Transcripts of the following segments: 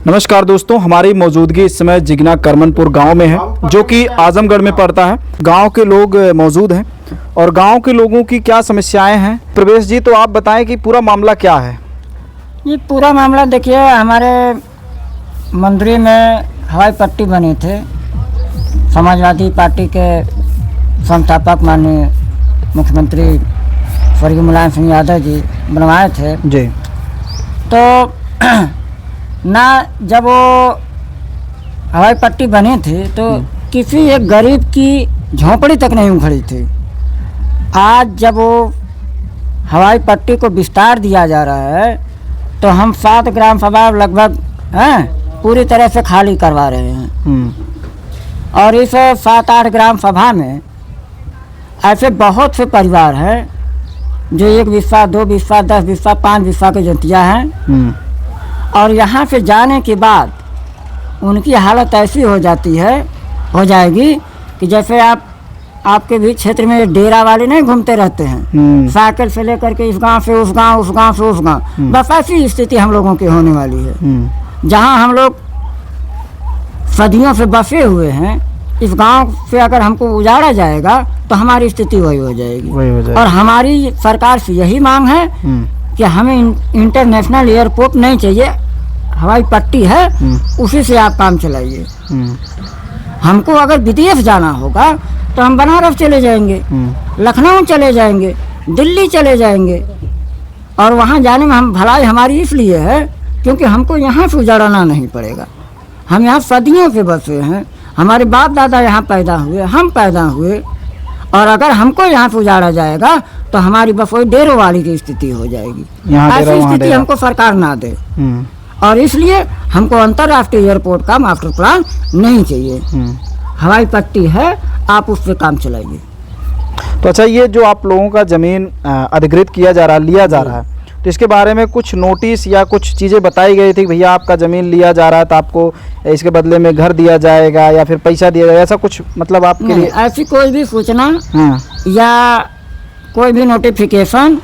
नमस्कार दोस्तों, हमारी मौजूदगी इस समय जिगना करमनपुर गांव में है जो कि आजमगढ़ में पड़ता है। गांव के लोग मौजूद हैं और गांव के लोगों की क्या समस्याएं हैं। प्रवेश जी, तो आप बताएं कि पूरा मामला क्या है। ये पूरा मामला देखिए, हमारे मंदिर में हवाई पट्टी बनी थे। समाजवादी पार्टी के संस्थापक माननीय मुख्यमंत्री स्वर्गीय मुलायम सिंह यादव जी बनवाए थे जी। तो ना जब वो हवाई पट्टी बनी थी तो किसी एक गरीब की झोंपड़ी तक नहीं उखड़ी थी। आज जब वो हवाई पट्टी को विस्तार दिया जा रहा है तो हम 7 ग्राम सभा लगभग पूरी तरह से खाली करवा रहे हैं। और इस 7-8 ग्राम सभा में ऐसे बहुत से परिवार हैं जो 1 बिस्सा, 2 बिस्सा, 10 बिस्सा, 5 बिस्सा के जतिया हैं। और यहाँ से जाने के बाद उनकी हालत ऐसी हो जाएगी कि जैसे आपके भी क्षेत्र में डेरा वाले नहीं घूमते रहते हैं, साइकिल से लेकर के इस गांव से उस गांव, उस गांव से उस गांव, बस ऐसी स्थिति हम लोगों की होने वाली है। जहां हम लोग सदियों से बसे हुए हैं, इस गांव से अगर हमको उजाड़ा जाएगा तो हमारी स्थिति वही हो जाएगी। और हमारी सरकार से यही मांग है कि हमें इंटरनेशनल एयरपोर्ट नहीं चाहिए, हवाई पट्टी है उसी से आप काम चलाइए। हमको अगर विदेश जाना होगा तो हम बनारस चले जाएंगे, लखनऊ चले जाएंगे, दिल्ली चले जाएंगे। और वहाँ जाने में हम भलाई हमारी इसलिए है क्योंकि हमको यहाँ से उजाड़ना नहीं पड़ेगा। हम यहाँ सदियों से बसे हैं, हमारे बाप दादा यहाँ पैदा हुए, हम पैदा हुए। और अगर हमको यहाँ से उजाड़ा जाएगा तो हमारी बस वही डेरों वाली की स्थिति हो जाएगी। ऐसी स्थिति हमको सरकार ना दे। और इसलिए हमको अंतर्राष्ट्रीय एयरपोर्ट का मास्टर प्लान नहीं चाहिए। हवाई पट्टी है, आप उससे काम चलाइए। तो अच्छा, ये जो आप लोगों का ज़मीन अधिग्रहित किया जा रहा है, लिया जा रहा है, तो इसके बारे में कुछ नोटिस या कुछ चीज़ें बताई गई थी कि भैया आपका ज़मीन लिया जा रहा है तो आपको इसके बदले में घर दिया जाएगा या फिर पैसा दिया जाएगा, ऐसा कुछ मतलब आपके लिए? ऐसी कोई भी सूचना या कोई भी नोटिफिकेशन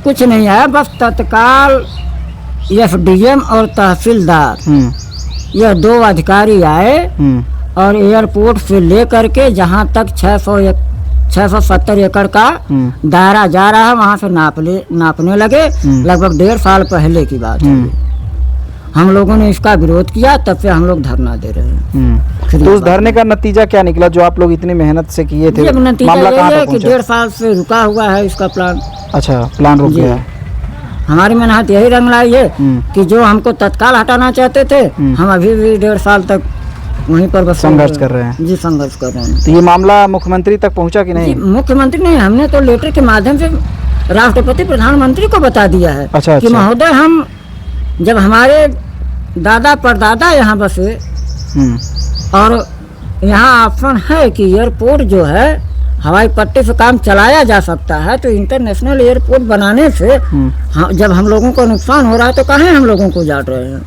कुछ नहीं है। बस तत्काल एसडीएम और तहसीलदार यह 2 अधिकारी आए और एयरपोर्ट से लेकर के जहाँ तक 670 एकड़ का दायरा जा रहा है वहाँ से नापने लगे। लगभग 1.5 साल पहले की बात है। हम लोगों ने इसका विरोध किया, तब से हम लोग धरना दे रहे हैं। तो उस धरने का नतीजा क्या निकला जो आप लोग इतनी मेहनत से किए थे? नतीजा ये है कि 1.5 साल से रुका हुआ है इसका प्लान। अच्छा, प्लान रुक गया है। हमारी मेहनत यही रंग लाई है कि जो हमको तत्काल हटाना चाहते थे, हम अभी भी 1.5 साल तक वहीं पर बस संघर्ष कर रहे हैं। जी, संघर्ष कर रहे हैं। तो ये मामला मुख्यमंत्री तक पहुंचा कि नहीं? मुख्यमंत्री नहीं, हमने तो लेटर के माध्यम से राष्ट्रपति प्रधानमंत्री को बता दिया है। अच्छा, कि महोदय, हम जब हमारे दादा परदादा यहाँ बसे और यहाँ ऑप्शन है कि एयरपोर्ट जो है हवाई पट्टी से काम चलाया जा सकता है, तो इंटरनेशनल एयरपोर्ट बनाने से जब हम लोगों को नुकसान हो रहा है तो कहाँ हम लोगों को उजाड़ रहे हैं।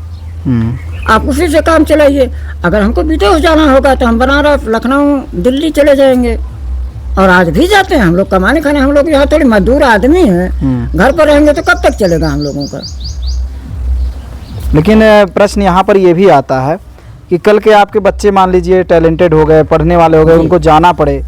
आप उसी से काम चलाइए। अगर हमको विदेश जाना होगा तो हम बनारस, लखनऊ, दिल्ली चले जाएंगे। और आज भी जाते हैं हम लोग कमाने खाने। हम लोग यहाँ थोड़ी मजदूर आदमी हैं, घर पर रहेंगे तो कब तक चलेगा हम लोगों का। लेकिन प्रश्न यहाँ पर ये भी आता है कि कल के आपके बच्चे मान लीजिए टैलेंटेड हो गए, पढ़ने वाले हो गए, उनको जाना पड़े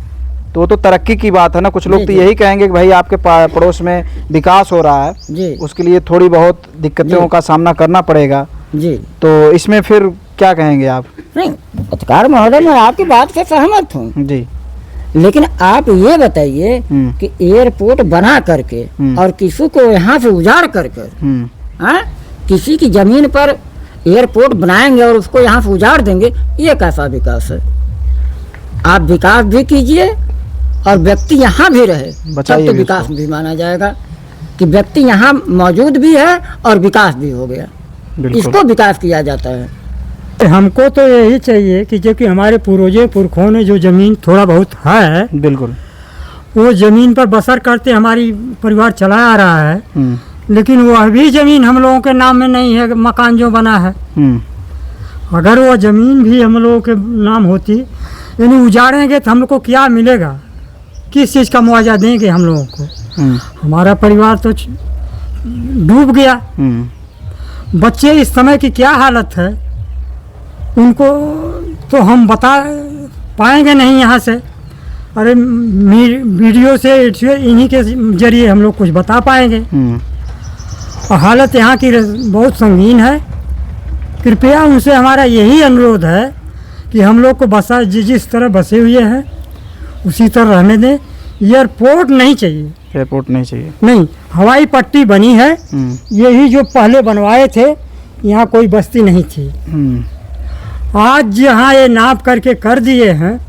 तो वो तो तरक्की की बात है ना। कुछ लोग तो यही कहेंगे कि भाई आपके पड़ोस में विकास हो रहा है, उसके लिए थोड़ी बहुत दिक्कतों का सामना करना पड़ेगा जी। तो इसमें फिर क्या कहेंगे आप? नहीं, पत्रकार महोदय, मैं आपकी बात से सहमत हूँ जी। लेकिन आप ये बताइए कि एयरपोर्ट बना करके और किसी को यहाँ से उजाड़ करके किसी की जमीन पर एयरपोर्ट बनाएंगे और उसको यहाँ से उजाड़ देंगे, ये कैसा विकास है? आप विकास भी कीजिए और व्यक्ति यहाँ भी रहे, तब तो विकास भी माना जाएगा कि व्यक्ति यहाँ मौजूद भी है और विकास भी हो गया। इसको विकास किया जाता है। हमको तो यही चाहिए कि जो कि हमारे पुरखों ने जो जमीन थोड़ा बहुत है, बिल्कुल वो जमीन पर बसर करते हमारी परिवार चला आ रहा है, लेकिन वह भी जमीन हम लोगों के नाम में नहीं है। मकान जो बना है, अगर वो जमीन भी हम लोगों के नाम होती, यानी उजाड़ेंगे तो हम लोग को क्या मिलेगा? किस चीज़ का मुआवजा देंगे हम लोगों को? हमारा परिवार तो डूब गया। बच्चे इस समय की क्या हालत है उनको तो हम बता पाएंगे नहीं यहाँ से। अरे वीडियो से इन्हीं के जरिए हम लोग कुछ बता पाएंगे। और हालत यहाँ की बहुत संगीन है। कृपया उनसे हमारा यही अनुरोध है कि हम लोग को बसा जिस तरह बसे हुए हैं उसी तरह रहने दें। एयरपोर्ट नहीं चाहिए, एयरपोर्ट नहीं चाहिए। नहीं, हवाई पट्टी बनी है, यही जो पहले बनवाए थे, यहाँ कोई बस्ती नहीं थी। आज जहाँ ये नाप करके कर दिए हैं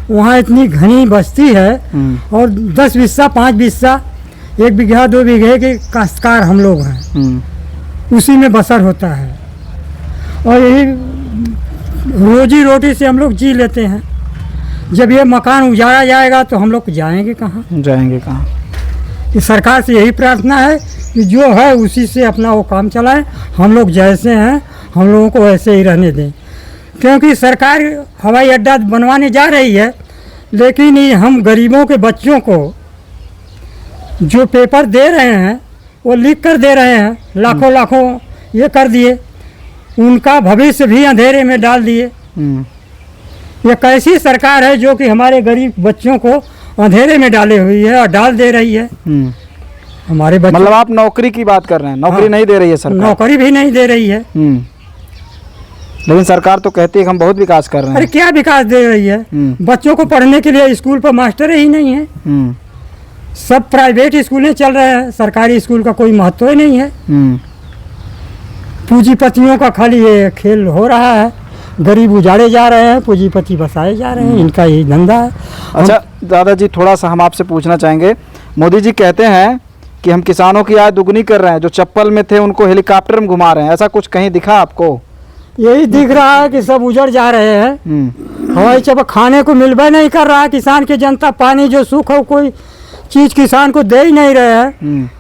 वहाँ इतनी घनी बस्ती है और 10 बिस्सा 5 बिस्सा 1 बीघा 2 बीघे के काश्तकार हम लोग हैं, उसी में बसर होता है और यही रोजी रोटी से हम लोग जी लेते हैं। जब ये मकान उजाड़ा जाएगा तो हम लोग जाएंगे कहाँ? जाएंगे कहाँ? कि सरकार से यही प्रार्थना है कि जो है उसी से अपना वो काम चलाएं। हम लोग जैसे हैं हम लोगों को वैसे ही रहने दें, क्योंकि सरकार हवाई अड्डा बनवाने जा रही है, लेकिन ये हम गरीबों के बच्चों को जो पेपर दे रहे हैं वो लिख कर दे रहे हैं, लाखों लाखों ये कर दिए, उनका भविष्य भी अंधेरे में डाल दिए। ये कैसी सरकार है जो कि हमारे गरीब बच्चों को अंधेरे में डाले हुई है और डाल दे रही है। हमारे बच्चे, मतलब आप नौकरी की बात कर रहे हैं? नौकरी नहीं दे रही है सरकार? नौकरी भी नहीं दे रही है। लेकिन सरकार तो कहती है कि हम बहुत विकास कर रहे हैं। अरे क्या विकास दे रही है? बच्चों को पढ़ने के लिए स्कूल पर मास्टर ही नहीं है, सब प्राइवेट स्कूलें चल रहे हैं, सरकारी स्कूल का कोई महत्व ही नहीं है। पूंजीपतियों का खाली ये खेल हो रहा है, गरीब उजाड़े जा रहे हैं, पूंजीपति बसाए जा रहे हैं, इनका यही धंधा है। अच्छा दादाजी, थोड़ा सा हम आपसे पूछना चाहेंगे, मोदी जी कहते हैं कि हम किसानों की आय दुगनी कर रहे हैं, जो चप्पल में थे उनको हेलीकॉप्टर में घुमा रहे हैं, ऐसा कुछ कहीं दिखा आपको? यही दिख रहा है कि सब उजड़ जा रहे हैं। हवाई चप्पल खाने को मिलबे नहीं कर रहा है किसान के, जनता पानी जो सूख हो कोई चीज किसान को दे ही नहीं रहे हैं।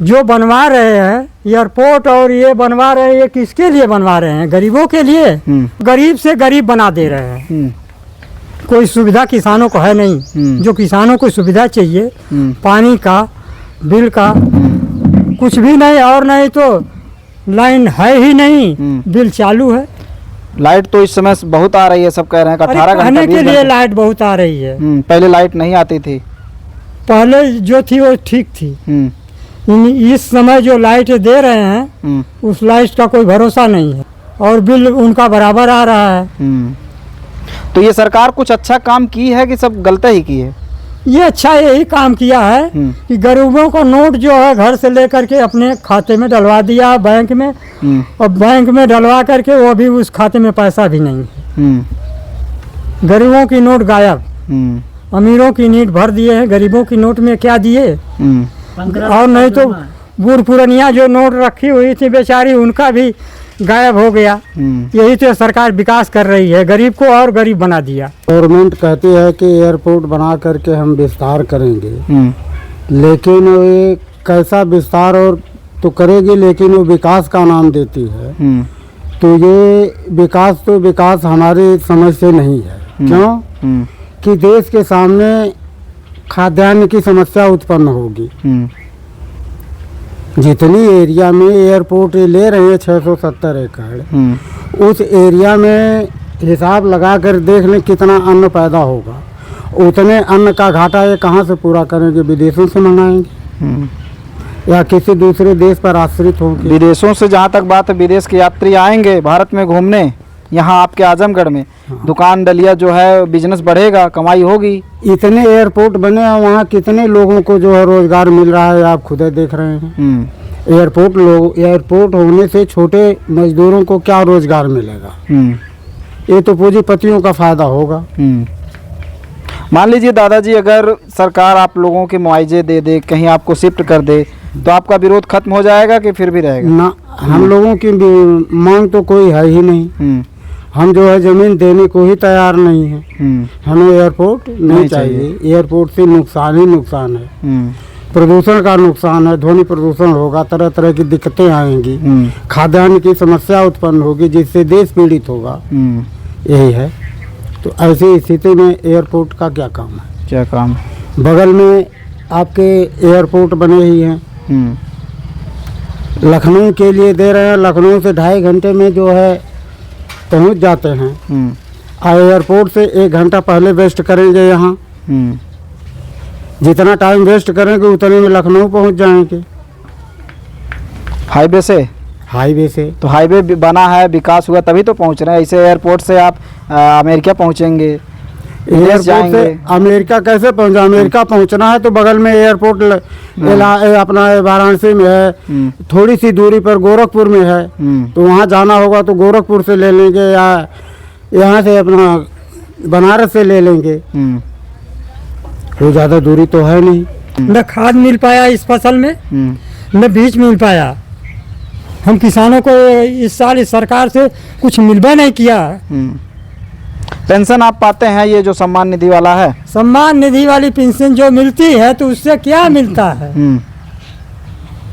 जो बनवा रहे हैं एयरपोर्ट और ये बनवा रहे हैं, ये किसके लिए बनवा रहे हैं? गरीबों के लिए। गरीब से गरीब बना दे रहे हैं। कोई सुविधा किसानों को है नहीं। जो किसानों को सुविधा चाहिए, पानी का, बिल का, कुछ भी नहीं। और नहीं तो लाइन है ही नहीं, बिल चालू है। लाइट तो इस समय बहुत आ रही है, सब कह रहे हैं 18 घंटे रहने के लिए लाइट बहुत आ रही है। पहले लाइट नहीं आती थी। पहले जो थी वो ठीक थी। इस समय जो लाइट दे रहे हैं उस लाइट का कोई भरोसा नहीं है और बिल उनका बराबर आ रहा है। तो ये सरकार कुछ अच्छा काम की है कि सब गलत ही की है? ये अच्छा यही काम किया है कि गरीबों को नोट जो है घर से लेकर के अपने खाते में डलवा दिया बैंक में, और बैंक में डलवा करके वो भी उस खाते में पैसा भी नहीं है। गरीबों की नोट गायब, अमीरों की नोट भर दिए हैं, गरीबों की नोट में क्या दिए? और नहीं तो बूढ़ पुरानिया जो नोट रखी हुई थी बेचारी, उनका भी गायब हो गया। यही तो सरकार विकास कर रही है, गरीब को और गरीब बना दिया। गवर्नमेंट कहती है कि एयरपोर्ट बना करके हम विस्तार करेंगे, लेकिन ये कैसा विस्तार और तो करेगी, लेकिन वो विकास का नाम देती है। तो ये विकास हमारी समझ से नहीं है। क्यों? कि देश के सामने खाद्यान्न की समस्या उत्पन्न होगी। जितनी एरिया में एयरपोर्ट ले रहे हैं 670 एकड़, उस एरिया में हिसाब लगा कर देख लें कितना अन्न पैदा होगा। उतने अन्न का घाटा ये कहाँ से पूरा करेंगे? विदेशों से मंगाएंगे या किसी दूसरे देश पर आश्रित होंगे? विदेशों से जहाँ तक बात है, विदेश के यात्री आएंगे भारत में घूमने, यहाँ आपके आजमगढ़ में दुकान डलिया जो है, बिजनेस बढ़ेगा, कमाई होगी। इतने एयरपोर्ट बने हैं, वहाँ कितने लोगों को जो है रोजगार मिल रहा है, आप खुद देख रहे हैं। एयरपोर्ट होने से छोटे मजदूरों को क्या रोजगार मिलेगा? ये तो पूंजीपतियों का फायदा होगा। मान लीजिए दादाजी, अगर सरकार आप लोगों के मुआवजे दे दे, कहीं आपको शिफ्ट कर दे, तो आपका विरोध खत्म हो जाएगा कि फिर भी रहेगा? ना, हम लोगों की मांग तो कोई है ही नहीं। हम जो है जमीन देने को ही तैयार नहीं है। हमें एयरपोर्ट नहीं चाहिए। एयरपोर्ट से नुकसान ही नुकसान है। प्रदूषण का नुकसान है, ध्वनि प्रदूषण होगा, तरह तरह की दिक्कतें आएंगी, खाद्यान्न की समस्या उत्पन्न होगी, जिससे देश पीड़ित होगा। यही है। तो ऐसी स्थिति में एयरपोर्ट का क्या काम है? क्या काम? बगल में आपके एयरपोर्ट बने ही हैं, लखनऊ के लिए दे रहे हैं, लखनऊ से 2.5 घंटे में जो है पहुंच जाते हैं। और एयरपोर्ट से 1 घंटा पहले वेस्ट करेंगे यहाँ, जितना टाइम वेस्ट करेंगे उतने में लखनऊ पहुंच जाएंगे। हाईवे से तो हाईवे बना है, विकास हुआ तभी तो पहुंच रहे हैं। ऐसे एयरपोर्ट से आप अमेरिका पहुंचेंगे, एयरपोर्ट जाएंगे। से अमेरिका कैसे पहुंचा? अमेरिका पहुंचना है तो बगल में एयरपोर्ट अपना वाराणसी में है, थोड़ी सी दूरी पर गोरखपुर में है, तो वहाँ जाना होगा तो गोरखपुर से ले लेंगे या यहाँ से अपना बनारस से ले लेंगे। कोई ज़्यादा दूरी तो है नहीं। न खाद मिल पाया इस फसल में, न बीज मिल पाया। हम किसानों को इस साल इस सरकार से कुछ मिलवा नहीं किया। पेंशन आप पाते हैं, ये जो सम्मान निधि वाला है? सम्मान निधि वाली पेंशन जो मिलती है तो उससे क्या मिलता है?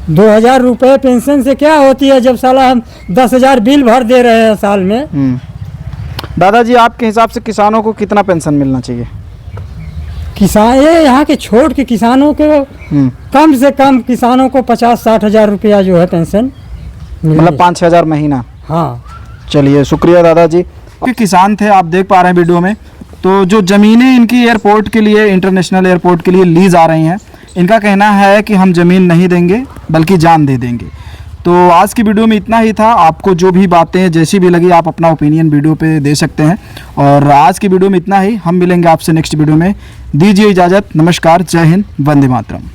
2000 रुपये पेंशन से क्या होती है, जब साला हम 10,000 बिल भर दे रहे हैं साल में। दादाजी, आपके हिसाब से किसानों को कितना पेंशन मिलना चाहिए? किसान ये यहाँ के छोड़ के किसानों को कम से कम किसानों को 50-60 हज़ार रुपया जो है पेंशन, मतलब 5-6 हज़ार महीना। हाँ, चलिए, शुक्रिया दादाजी। किसान थे, आप देख पा रहे हैं वीडियो में। तो जो ज़मीनें इनकी एयरपोर्ट के लिए, इंटरनेशनल एयरपोर्ट के लिए लीज आ रही हैं, इनका कहना है कि हम ज़मीन नहीं देंगे बल्कि जान दे देंगे। तो आज की वीडियो में इतना ही था। आपको जो भी बातें जैसी भी लगी, आप अपना ओपिनियन वीडियो पे दे सकते हैं। और आज की वीडियो में इतना ही। हम मिलेंगे आपसे नेक्स्ट वीडियो में। दीजिए इजाज़त। नमस्कार, जय हिंद, वंदे मातरम।